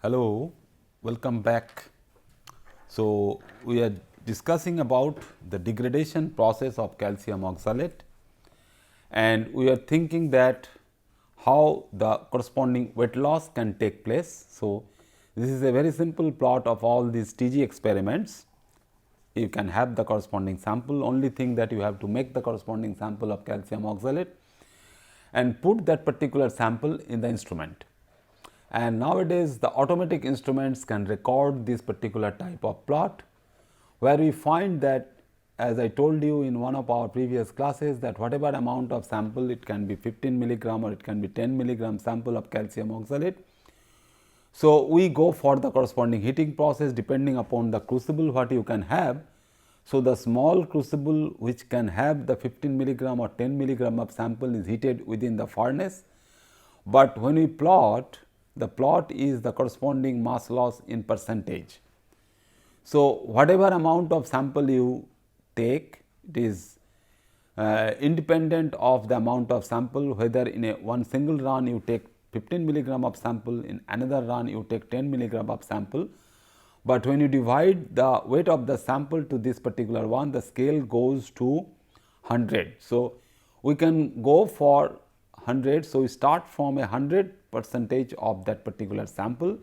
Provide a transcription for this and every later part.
Hello, welcome back. So, we are discussing about the degradation process of calcium oxalate, and we are thinking that how the corresponding weight loss can take place. So, this is a very simple plot of all these TG experiments. You can have the corresponding sample, only thing that you have to make the corresponding sample of calcium oxalate and put that particular sample in the instrument. And nowadays the automatic instruments can record this particular type of plot, where we find that, as I told you in one of our previous classes, that whatever amount of sample, it can be 15 milligram or it can be 10 milligram sample of calcium oxalate. So, we go for the corresponding heating process depending upon the crucible what you can have. So, the small crucible which can have the 15 milligram or 10 milligram of sample is heated within the furnace, but when we plot, the plot is the corresponding mass loss in percentage. So, whatever amount of sample you take, it is independent of the amount of sample, whether in a one single run you take 15 milligram of sample, in another run you take 10 milligram of sample. But when you divide the weight of the sample to this particular one, the scale goes to 100. So, we can go for 100. So, we start from a 100% of that particular sample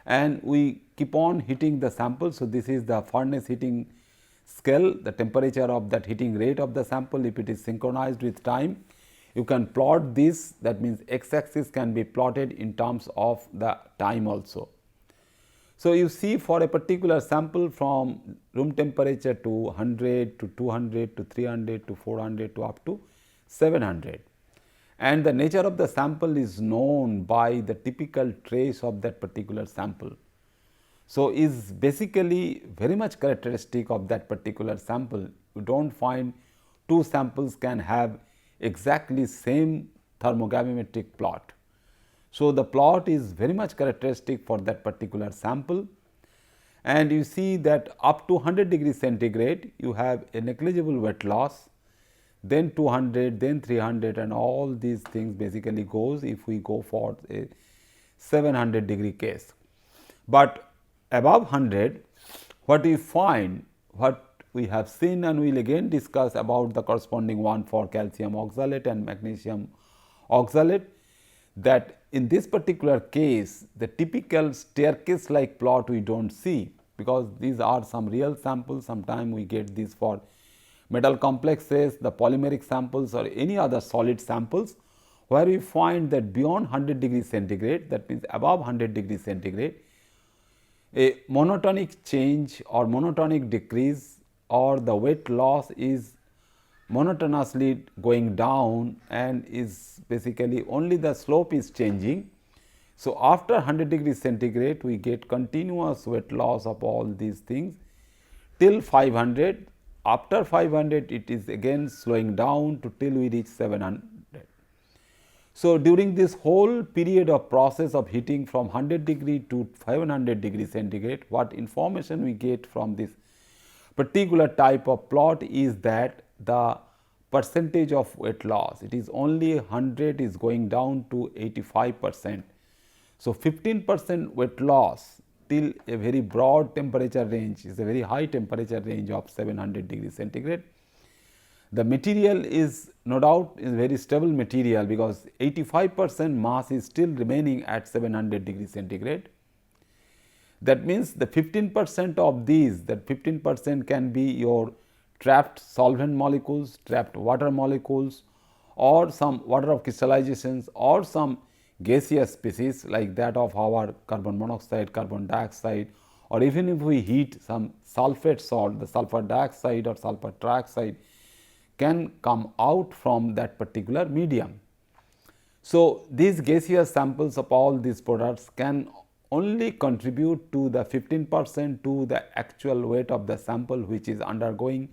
and we keep on heating the sample. So, this is the furnace heating scale, the temperature of that heating rate of the sample, if it is synchronized with time. You can plot this, that means x axis can be plotted in terms of the time also. So, you see for a particular sample from room temperature to 100 to 200 to 300 to 400 to up to 700, and the nature of the sample is known by the typical trace of that particular sample. So, is basically very much characteristic of that particular sample. You do not find two samples can have exactly same thermogravimetric plot. So, the plot is very much characteristic for that particular sample, and you see that up to 100 degrees centigrade you have a negligible weight loss, then 200, then 300, and all these things basically goes if we go for a 700 degree case. But above 100, what we find, what we have seen, and we will again discuss about the corresponding one for calcium oxalate and magnesium oxalate, that in this particular case the typical staircase like plot we do not see, because these are some real samples. Sometimes we get these for metal complexes, the polymeric samples, or any other solid samples, where we find that beyond 100 degrees centigrade, that means above 100 degrees centigrade, a monotonic change or monotonic decrease or the weight loss is monotonously going down and is basically only the slope is changing. So, after 100 degrees centigrade we get continuous weight loss of all these things till 500. After 500 it is again slowing down to till we reach 700. So, during this whole period of process of heating from 100 degree to 500 degree centigrade, what information we get from this particular type of plot is that the percentage of weight loss, it is only 100 is going down to 85%. So, 15% weight loss till a very broad temperature range is a very high temperature range of 700 degrees centigrade. The material is no doubt is very stable material, because 85% mass is still remaining at 700 degrees centigrade. That means the 15% of these, that 15% can be your trapped solvent molecules, trapped water molecules, or some water of crystallizations, or some gaseous species like that of our carbon monoxide, carbon dioxide, or even if we heat some sulfate salt, the sulfur dioxide or sulfur trioxide can come out from that particular medium. So, these gaseous samples of all these products can only contribute to the 15% to the actual weight of the sample which is undergoing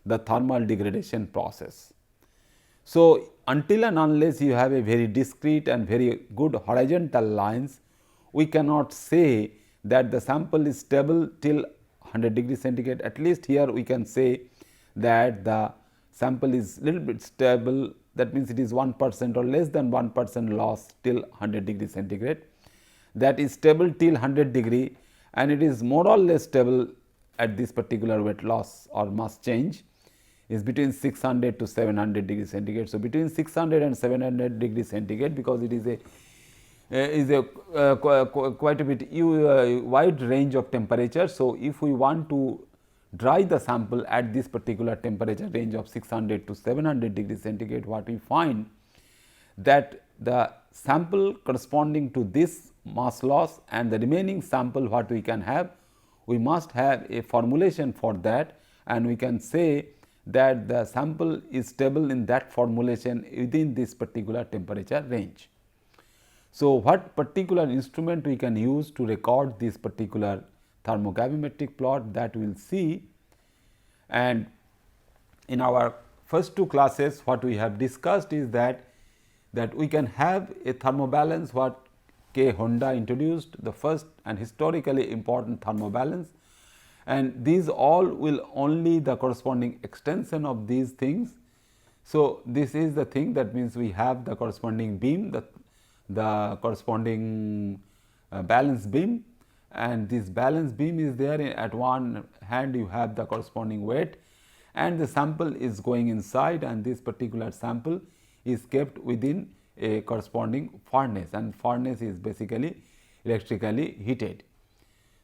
the thermal degradation process. So, until and unless you have a very discrete and very good horizontal lines, we cannot say that the sample is stable till 100 degrees centigrade. At least here we can say that the sample is little bit stable, that means it is 1% or less than 1% loss till 100 degrees centigrade. that is stable till 100 degree and it is more or less stable at this particular wet loss or mass change is between 600 to 700 degrees centigrade. So, between 600 and 700 degrees centigrade, because it is quite a bit wide range of temperature. So, if we want to dry the sample at this particular temperature range of 600 to 700 degrees centigrade, what we find that the sample corresponding to this mass loss and the remaining sample what we can have, we must have a formulation for that, and we can say that the sample is stable in that formulation within this particular temperature range. So, what particular instrument we can use to record this particular thermogravimetric plot, that we will see. And in our first two classes what we have discussed is that we can have a thermobalance what K. Honda introduced, the first and historically important thermobalance, and these all will only the corresponding extension of these things. So, this is the thing, that means we have the corresponding beam, the corresponding balance beam, and this balance beam is there. At one hand you have the corresponding weight and the sample is going inside, and this particular sample is kept within a corresponding furnace, and furnace is basically electrically heated.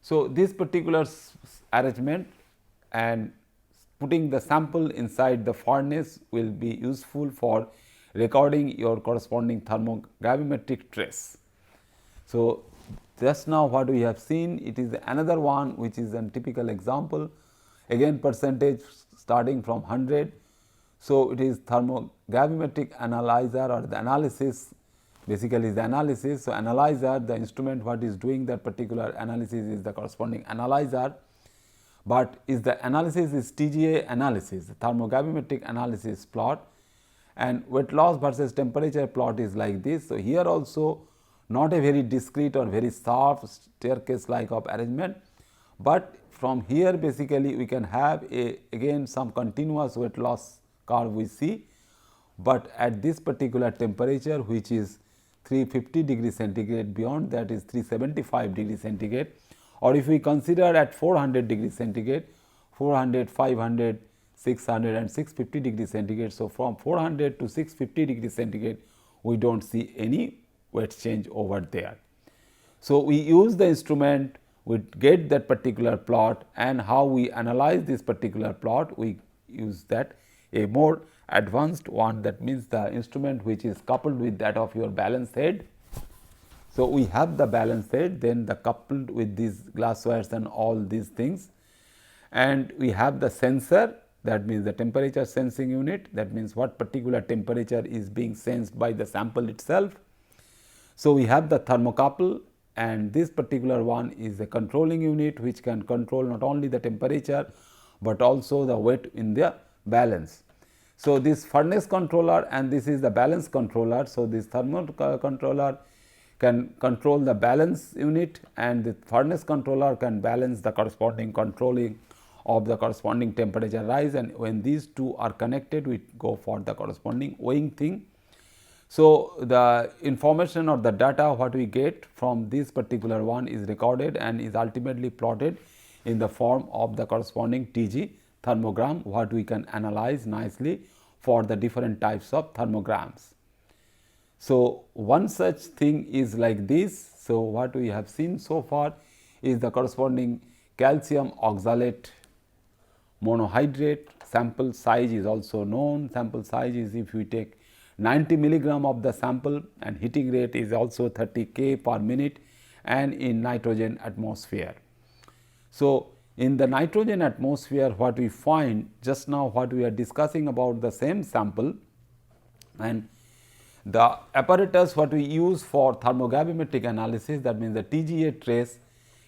So, this particular arrangement and putting the sample inside the furnace will be useful for recording your corresponding thermogravimetric trace. So, just now what we have seen, it is another one which is a typical example, again percentage starting from 100. So, it is thermogravimetric analyzer or the analysis, basically is the analysis. So, analyzer, the instrument what is doing that particular analysis is the corresponding analyzer, but is the analysis is TGA analysis, thermogravimetric analysis plot, and wet loss versus temperature plot is like this. So, here also not a very discrete or very sharp staircase like of arrangement, but from here basically we can have again some continuous wet loss curve we see, but at this particular temperature which is 350 degrees centigrade, beyond that is 375 degrees centigrade, or if we consider at 400 degrees centigrade, 400, 500, 600 and 650 degrees centigrade. So, from 400 to 650 degrees centigrade we do not see any wet change over there. So, we use the instrument, we get that particular plot, and how we analyze this particular plot, we use that a more advanced one, that means the instrument which is coupled with that of your balance head. So, we have the balance head, then the coupled with these glass wires and all these things, and we have the sensor, that means the temperature sensing unit, that means what particular temperature is being sensed by the sample itself. So, we have the thermocouple, and this particular one is a controlling unit which can control not only the temperature, but also the weight in the balance. So, this furnace controller and this is the balance controller. So, this thermal controller can control the balance unit, and the furnace controller can balance the corresponding controlling of the corresponding temperature rise, and when these two are connected we go for the corresponding weighing thing. So, the information or the data what we get from this particular one is recorded and is ultimately plotted in the form of the corresponding TG thermogram, what we can analyze nicely for the different types of thermograms. So, one such thing is like this. So, what we have seen so far is the corresponding calcium oxalate monohydrate. Sample size is also known. Sample size is if we take 90 milligram of the sample, and heating rate is also 30 K per minute and in nitrogen atmosphere. So, in the nitrogen atmosphere what we find just now, what we are discussing about the same sample, and the apparatus what we use for thermogravimetric analysis, that means the TGA trace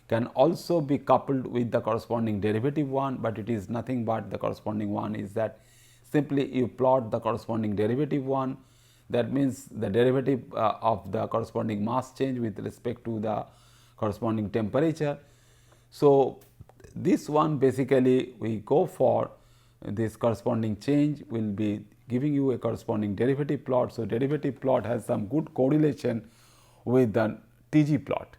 can also be coupled with the corresponding derivative one, but it is nothing but the corresponding one is that simply you plot the corresponding derivative one, that means the derivative of the corresponding mass change with respect to the corresponding temperature. So, this one basically we go for this corresponding change will be giving you a corresponding derivative plot. So, derivative plot has some good correlation with the TG plot.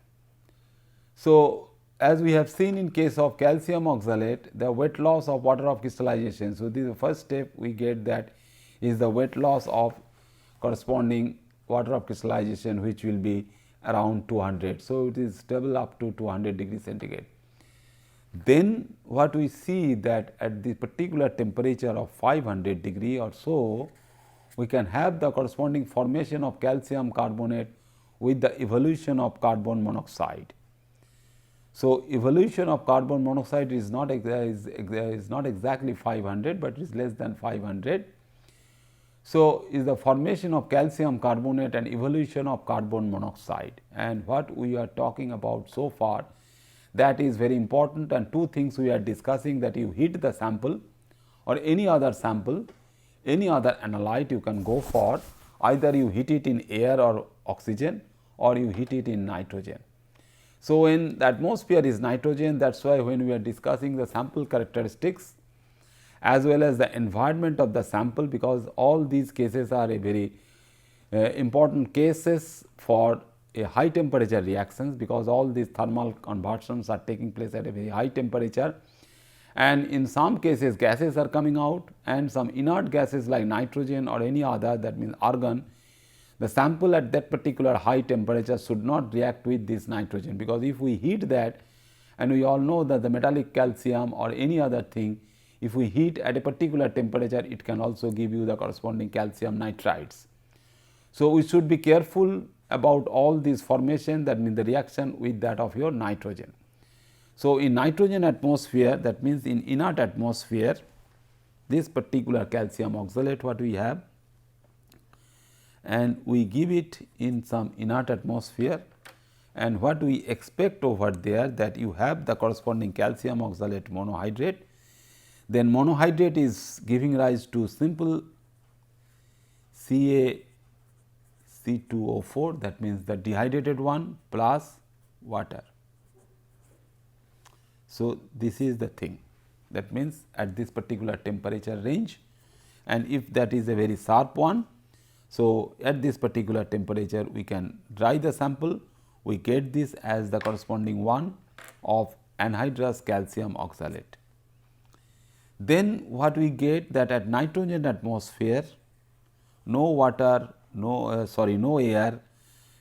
So, as we have seen in case of calcium oxalate, the wet loss of water of crystallization. So, this is the first step we get, that is the wet loss of corresponding water of crystallization, which will be around 200. So, it is stable up to 200 degrees centigrade. Then what we see, that at the particular temperature of 500 degree or so, we can have the corresponding formation of calcium carbonate with the evolution of carbon monoxide. So, evolution of carbon monoxide is not exactly 500, but is less than 500. So, is the formation of calcium carbonate and evolution of carbon monoxide, and what we are talking about so far, that is very important. And two things we are discussing, that you heat the sample or any other sample, any other analyte you can go for, either you heat it in air or oxygen, or you heat it in nitrogen. So, when the atmosphere is nitrogen, that is why when we are discussing the sample characteristics as well as the environment of the sample, because all these cases are a very important cases for a high temperature reactions, because all these thermal conversions are taking place at a very high temperature, and in some cases gases are coming out, and some inert gases like nitrogen or any other, that means argon. The sample at that particular high temperature should not react with this nitrogen, because if we heat that, and we all know that the metallic calcium or any other thing, if we heat at a particular temperature, it can also give you the corresponding calcium nitrides. So, we should be careful about all these formation, that means the reaction with that of your nitrogen. So, in nitrogen atmosphere, that means in inert atmosphere, this particular calcium oxalate what we have, and we give it in some inert atmosphere, and what we expect over there, that you have the corresponding calcium oxalate monohydrate. Then monohydrate is giving rise to simple CaC2O4, that means the dehydrated one plus water. So, this is the thing, that means at this particular temperature range, and if that is a very sharp one. So, at this particular temperature we can dry the sample, we get this as the corresponding one of anhydrous calcium oxalate. Then what we get, that at nitrogen atmosphere, no water, no air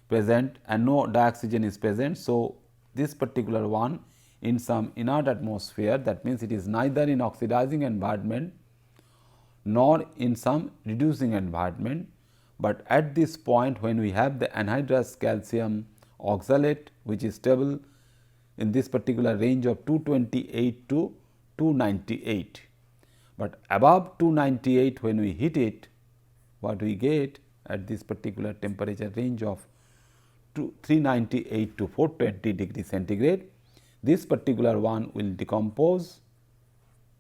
present and no dioxygen is present. So, this particular one in some inert atmosphere, that means it is neither in oxidizing environment nor in some reducing environment, but at this point when we have the anhydrous calcium oxalate, which is stable in this particular range of 228 to 298, but above 298 when we heat it, what we get at this particular temperature range of 398 to 420 degree centigrade, this particular one will decompose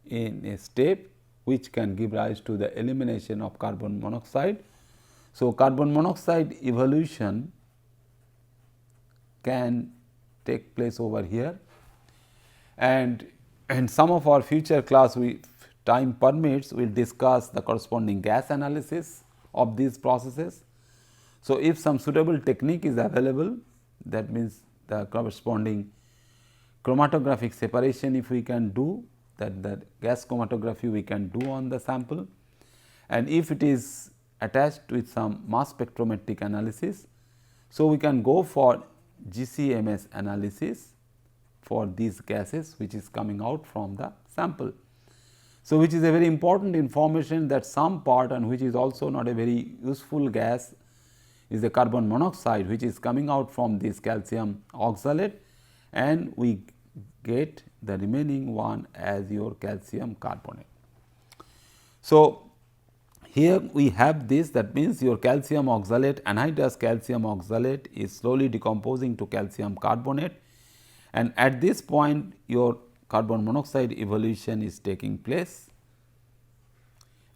in a step which can give rise to the elimination of carbon monoxide. So, carbon monoxide evolution can take place over here, and in some of our future class, we time permits, we will discuss the corresponding gas analysis of these processes. So, if some suitable technique is available, that means the corresponding chromatographic separation, if we can do that, the gas chromatography we can do on the sample, and if it is attached with some mass spectrometric analysis. So, we can go for GCMS analysis for these gases which is coming out from the sample. So, which is a very important information, that some part and which is also not a very useful gas is the carbon monoxide, which is coming out from this calcium oxalate, and we get the remaining one as your calcium carbonate. So, here we have this, that means your calcium oxalate, anhydrous calcium oxalate is slowly decomposing to calcium carbonate, and at this point your carbon monoxide evolution is taking place.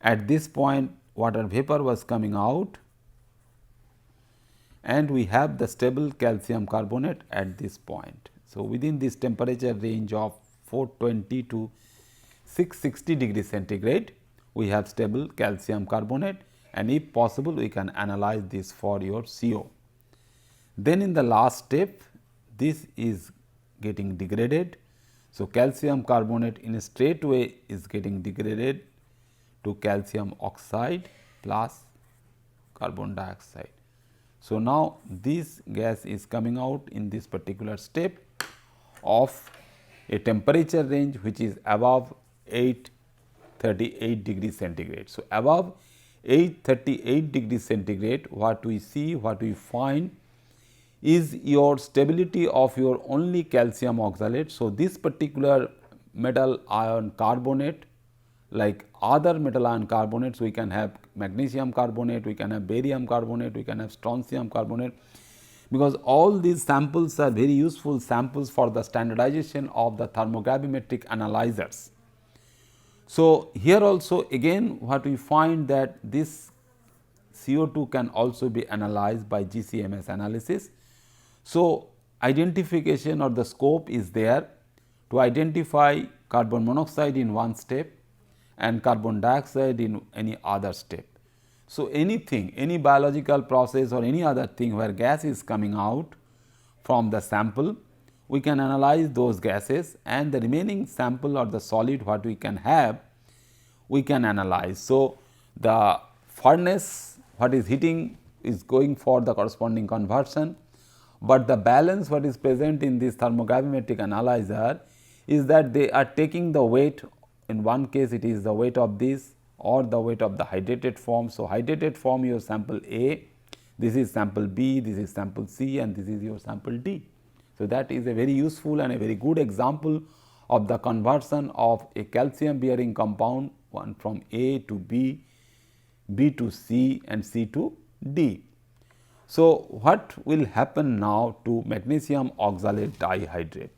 At this point water vapor was coming out, and we have the stable calcium carbonate at this point. So, within this temperature range of 420 to 660 degree centigrade, we have stable calcium carbonate, and if possible we can analyze this for your CO. Then in the last step, this is getting degraded. So, calcium carbonate in a straight way is getting degraded to calcium oxide plus carbon dioxide. So, now this gas is coming out in this particular step of a temperature range which is above 838 degrees centigrade. So, above 838 degrees centigrade, what we see, what we find is your stability of your only calcium oxalate. So, this particular metal ion carbonate, like other metal ion carbonates, we can have magnesium carbonate, we can have barium carbonate, we can have strontium carbonate, because all these samples are very useful samples for the standardization of the thermogravimetric analyzers. So, here also again what we find that this CO2 can also be analyzed by GCMS analysis. So, identification or the scope is there to identify carbon monoxide in one step and carbon dioxide in any other step. So, anything, any biological process or any other thing where gas is coming out from the sample, we can analyze those gases, and the remaining sample or the solid what we can have, we can analyze. So, the furnace what is heating is going for the corresponding conversion, but the balance what is present in this thermogravimetric analyzer is that they are taking the weight. In one case it is the weight of this or the weight of the hydrated form. So, hydrated form your sample A, this is sample B, this is sample C, and this is your sample D. So, that is a very useful and a very good example of the conversion of a calcium bearing compound one from A to B, B to C, and C to D. So, what will happen now to magnesium oxalate dihydrate?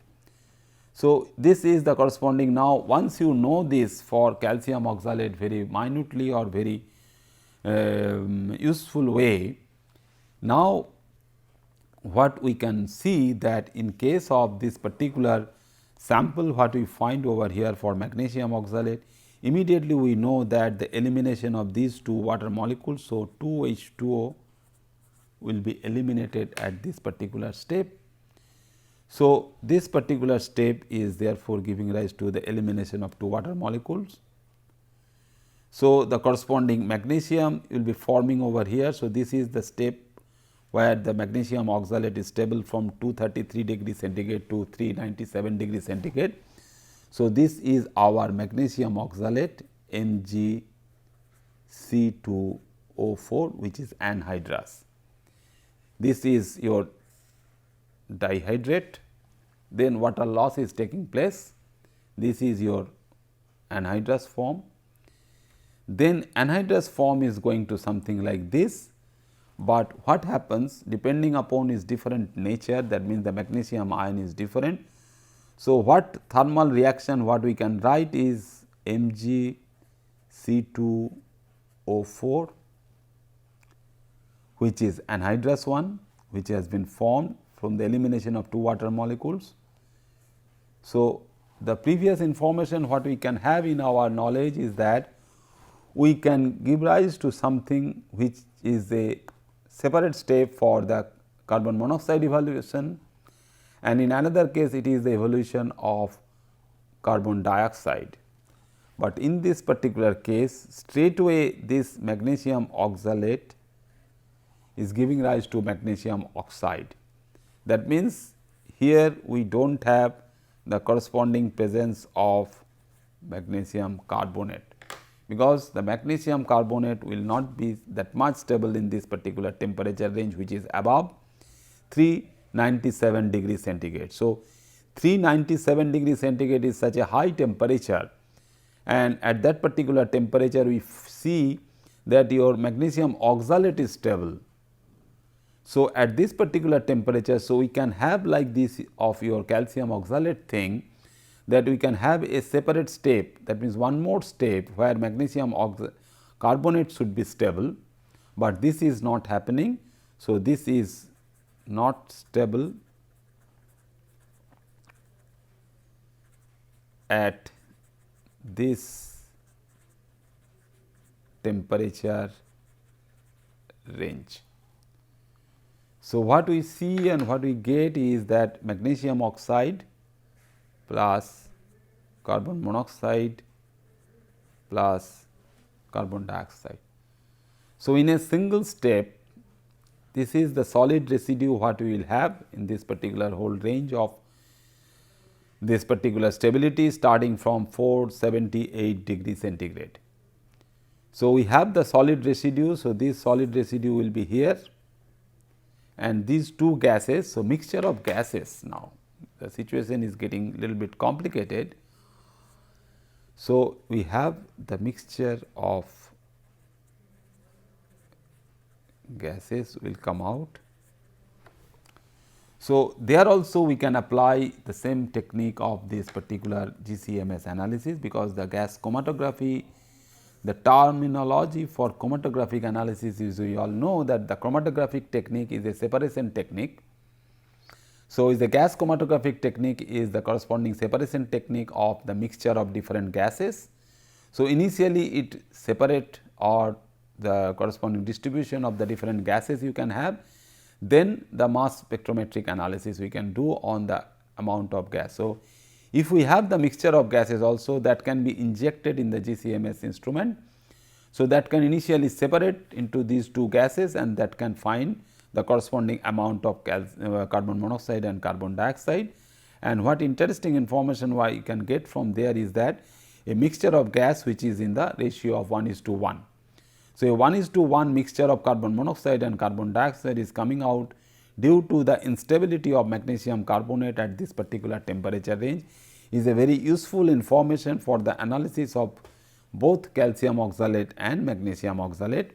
So, this is the corresponding. Now, once you know this for calcium oxalate very minutely or very useful way, now what we can see that in case of this particular sample what we find over here for magnesium oxalate, immediately we know that the elimination of these two water molecules. So, 2H2O will be eliminated at this particular step. So, this particular step is therefore giving rise to the elimination of two water molecules. So, the corresponding magnesium will be forming over here. So, this is the step where the magnesium oxalate is stable from 233 degrees centigrade to 397 degrees centigrade. So, this is our magnesium oxalate MgC2O4, which is anhydrous. This is your dihydrate, then water loss is taking place. This is your anhydrous form. Then anhydrous form is going to something like this, but what happens depending upon its different nature, that means the magnesium ion is different. So, what thermal reaction what we can write is MgC2O4, which is anhydrous one, which has been formed from the elimination of two water molecules. So, the previous information what we can have in our knowledge is that we can give rise to something which is a separate step for the carbon monoxide evaluation, and in another case it is the evolution of carbon dioxide. But in this particular case, straightway this magnesium oxalate is giving rise to magnesium oxide. That means, here we do not have the corresponding presence of magnesium carbonate, because the magnesium carbonate will not be that much stable in this particular temperature range, which is above 397 degrees centigrade. So, 397 degrees centigrade is such a high temperature, and at that particular temperature we see that your magnesium oxalate is stable. So, at this particular temperature, so we can have like this of your calcium oxalate thing, that we can have a separate step, that means one more step where magnesium carbonate should be stable, but this is not happening. So, this is not stable at this temperature range. So, what we see and what we get is that magnesium oxide plus carbon monoxide plus carbon dioxide. So, in a single step, this is the solid residue what we will have in this particular whole range of this particular stability starting from 478 degrees centigrade. So, we have the solid residue. So, this solid residue will be here and these two gases. So, mixture of gases now the situation is getting little bit complicated. So, we have the mixture of gases will come out. So, there also we can apply the same technique of this particular GCMS analysis, because the gas chromatography, the terminology for chromatographic analysis is, we all know that the chromatographic technique is a separation technique. So, the gas chromatographic technique is the corresponding separation technique of the mixture of different gases. So, initially it separate or the corresponding distribution of the different gases you can have, then the mass spectrometric analysis we can do on the amount of gas. So, if we have the mixture of gases also, that can be injected in the GCMS instrument. So, that can initially separate into these two gases and that can find the corresponding amount of carbon monoxide and carbon dioxide. And what interesting information why you can get from there is that a mixture of gas which is in the ratio of 1:1. So, a 1:1 mixture of carbon monoxide and carbon dioxide is coming out due to the instability of magnesium carbonate at this particular temperature range, is a very useful information for the analysis of both calcium oxalate and magnesium oxalate.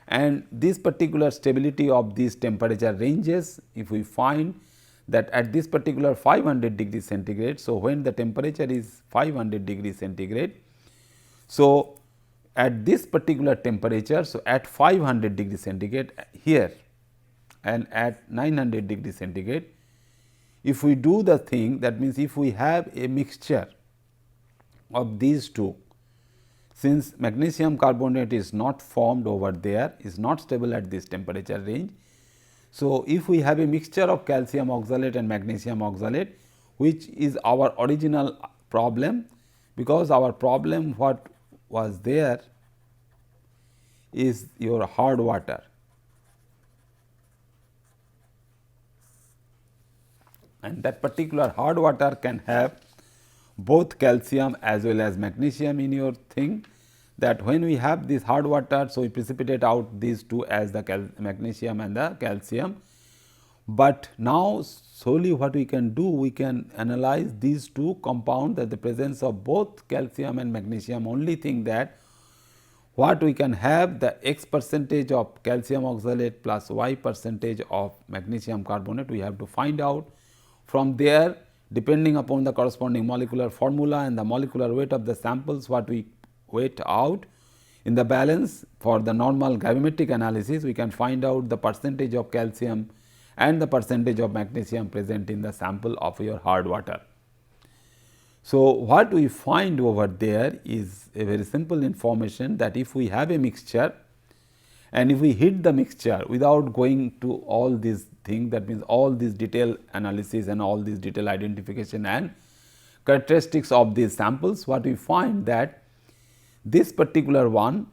And this particular stability of these temperature ranges, if we find that at this particular 500 degrees centigrade. So, when the temperature is 500 degrees centigrade. So, at this particular temperature, so at 500 degrees centigrade here and at 900 degrees centigrade, if we do the thing, that means if we have a mixture of these two, since magnesium carbonate is not formed over there, is not stable at this temperature range. So, if we have a mixture of calcium oxalate and magnesium oxalate, which is our original problem, because our problem what was there is your hard water. And that particular hard water can have both calcium as well as magnesium in your thing, that when we have this hard water, so we precipitate out these two as the magnesium and the calcium. But now solely what we can do, we can analyze these two compounds at the presence of both calcium and magnesium. Only thing that what we can have the x percentage of calcium oxalate plus y percentage of magnesium carbonate, we have to find out. From there, depending upon the corresponding molecular formula and the molecular weight of the samples, what we weight out in the balance for the normal gravimetric analysis, we can find out the percentage of calcium and the percentage of magnesium present in the sample of your hard water. So, what we find over there is a very simple information, that if we have a mixture and if we hit the mixture without going to all these things, that means all these detailed analysis and all these detailed identification and characteristics of these samples, what we find that this particular one,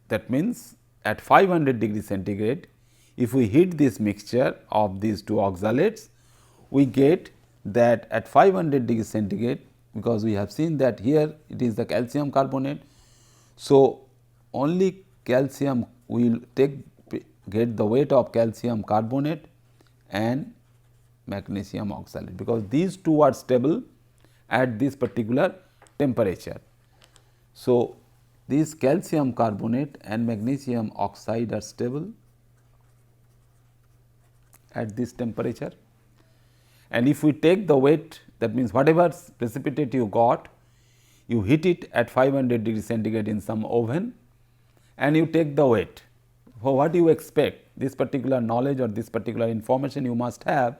that means at 500 degrees centigrade, if we hit this mixture of these two oxalates, we get that at 500 degrees centigrade, because we have seen that here it is the calcium carbonate. So, only calcium will get the weight of calcium carbonate and magnesium oxalate, because these two are stable at this particular temperature. So, this calcium carbonate and magnesium oxide are stable at this temperature. And if we take the weight, that means whatever precipitate you got, you heat it at 500 degrees centigrade in some oven and you take the weight. For what you expect, this particular knowledge or this particular information you must have,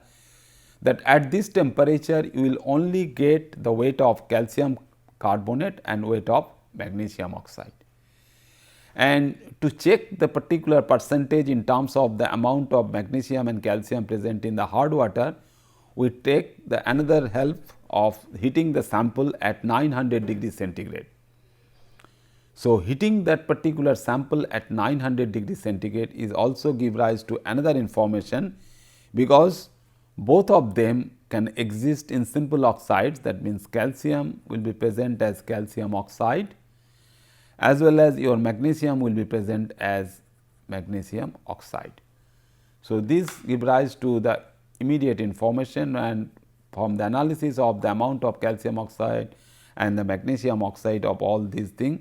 that at this temperature you will only get the weight of calcium carbonate and weight of magnesium oxide. And to check the particular percentage in terms of the amount of magnesium and calcium present in the hard water, we take the another help of heating the sample at 900 degrees centigrade. So, heating that particular sample at 900 degrees centigrade is also give rise to another information, because both of them can exist in simple oxides. That means, calcium will be present as calcium oxide, as well as your magnesium will be present as magnesium oxide. So, this give rise to the immediate information, and from the analysis of the amount of calcium oxide and the magnesium oxide of all these things,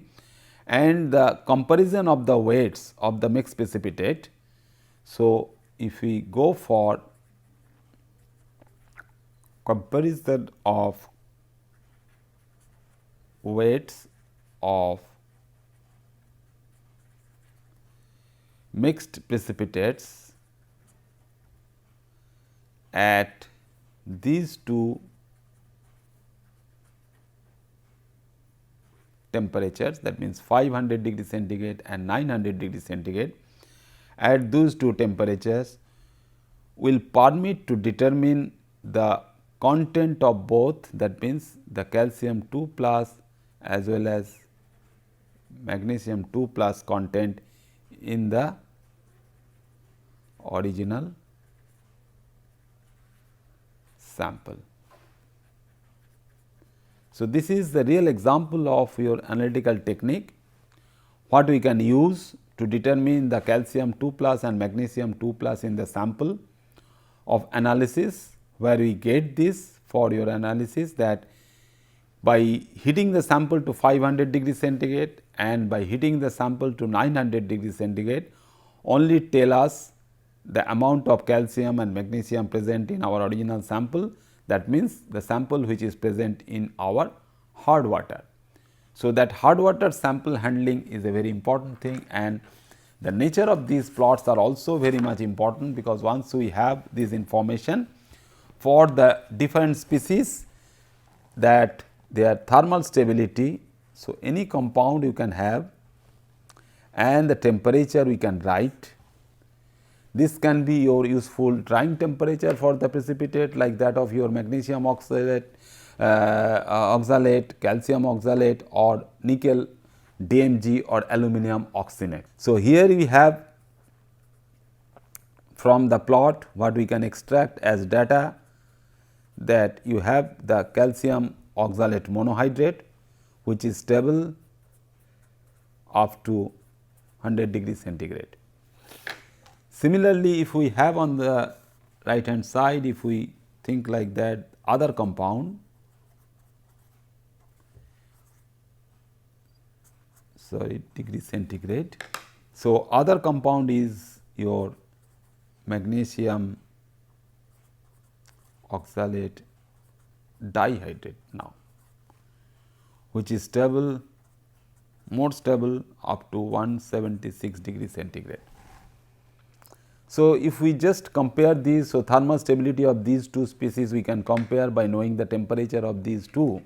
and the comparison of the weights of the mixed precipitate. So, if we go for comparison of weights of mixed precipitates at these two temperatures, that means 500 degree centigrade and 900 degree centigrade, at those two temperatures will permit to determine the content of both, that means the calcium 2 plus as well as magnesium 2 plus content in the original sample. So, this is the real example of your analytical technique, what we can use to determine the calcium 2 plus and magnesium 2 plus in the sample of analysis, where we get this for your analysis, that by heating the sample to 500 degree centigrade and by heating the sample to 900 degree centigrade only tell us the amount of calcium and magnesium present in our original sample. That means, the sample which is present in our hard water. So, that hard water sample handling is a very important thing, and the nature of these plots are also very much important, because once we have this information for the different species, that their thermal stability. So, any compound you can have and the temperature we can write. This can be your useful drying temperature for the precipitate, like that of your magnesium oxalate, calcium oxalate, or nickel DMG or aluminum oxynate. So, here we have from the plot what we can extract as data, that you have the calcium oxalate monohydrate, which is stable up to 100 degrees centigrade. Similarly, if we have on the right hand side, if we think like that, other compound, degree centigrade. So, other compound is your magnesium oxalate dihydrate now, which is stable, more stable up to 176 degree centigrade. So, if we just compare these, so thermal stability of these two species we can compare by knowing the temperature of these two.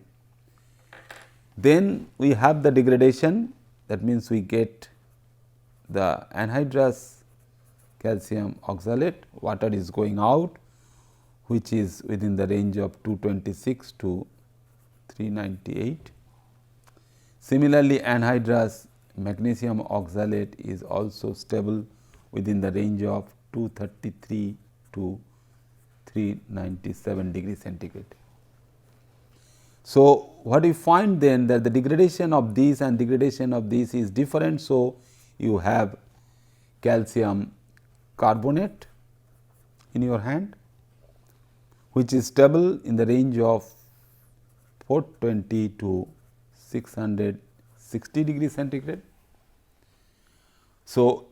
Then we have the degradation, that means we get the anhydrous calcium oxalate, water is going out, which is within the range of 226 to 398. Similarly, anhydrous magnesium oxalate is also stable within the range of 233 to 397 degree centigrade. So, what we find then, that the degradation of these and degradation of these is different. So, you have calcium carbonate in your hand, which is stable in the range of 420 to 660 degree centigrade. So,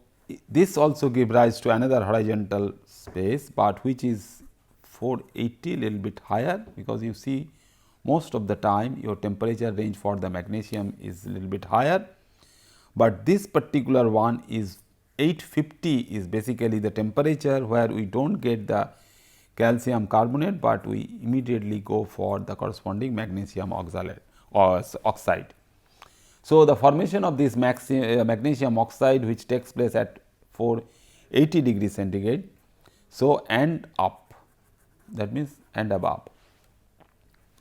this also gives rise to another horizontal space, but which is 480, little bit higher, because you see most of the time your temperature range for the magnesium is a little bit higher, but this particular one is 850 is basically the temperature where we do not get the calcium carbonate, but we immediately go for the corresponding magnesium oxalate or oxide. So, the formation of this magnesium oxide, which takes place at 480 degree centigrade, so end up that means and above.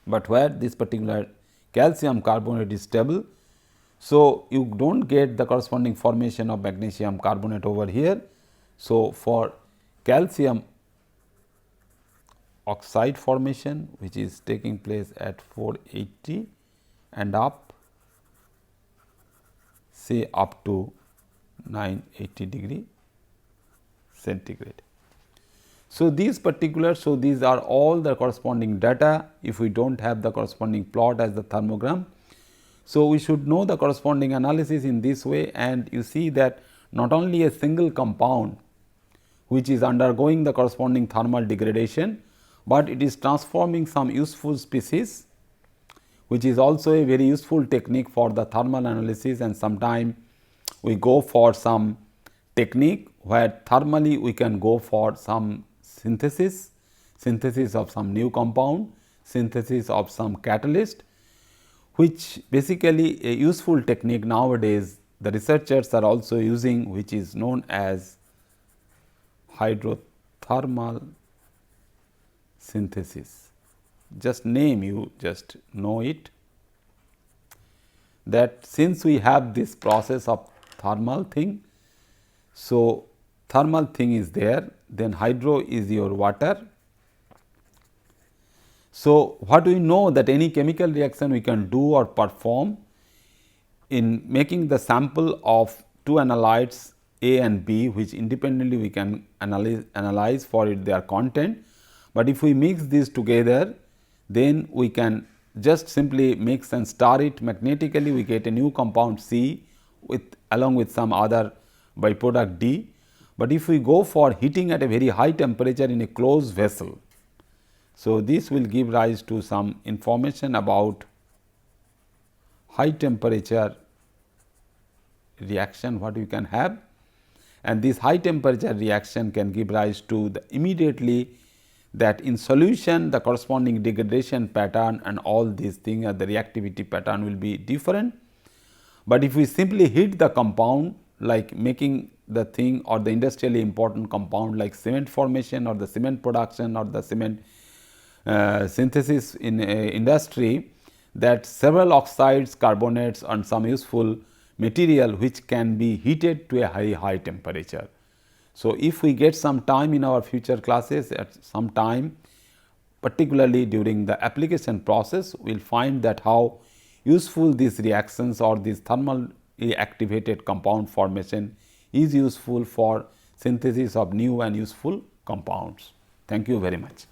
But where this particular calcium carbonate is stable, so you do not get the corresponding formation of magnesium carbonate over here. So, for calcium oxide formation which is taking place at 480 and up, say up to 980 degree centigrade. So, these are all the corresponding data. If we do not have the corresponding plot as the thermogram, so we should know the corresponding analysis in this way, and you see that not only a single compound which is undergoing the corresponding thermal degradation, but it is transforming some useful species, which is also a very useful technique for the thermal analysis. And sometime we go for some technique where thermally we can go for some synthesis of some new compound, synthesis of some catalyst, which basically a useful technique nowadays the researchers are also using, which is known as hydrothermal synthesis. Just name, you just know it, that since we have this process of thermal thing, so thermal thing is there, then hydro is your water. So, what we know that any chemical reaction we can do or perform in making the sample of two analytes A and B, which independently we can analyze for their content. But if we mix these together, then we can just simply mix and stir it magnetically, we get a new compound C with along with some other byproduct D. But if we go for heating at a very high temperature in a closed vessel, so this will give rise to some information about high temperature reaction what you can have, and this high temperature reaction can give rise to the immediately that in solution the corresponding degradation pattern and all these things the reactivity pattern will be different. But if we simply heat the compound like making the thing or the industrially important compound like cement formation or the cement production or the cement synthesis in industry, that several oxides, carbonates and some useful material which can be heated to a very high temperature. So, if we get some time in our future classes at some time, particularly during the application process, we will find that how useful these reactions or this thermally activated compound formation is useful for synthesis of new and useful compounds. Thank you very much.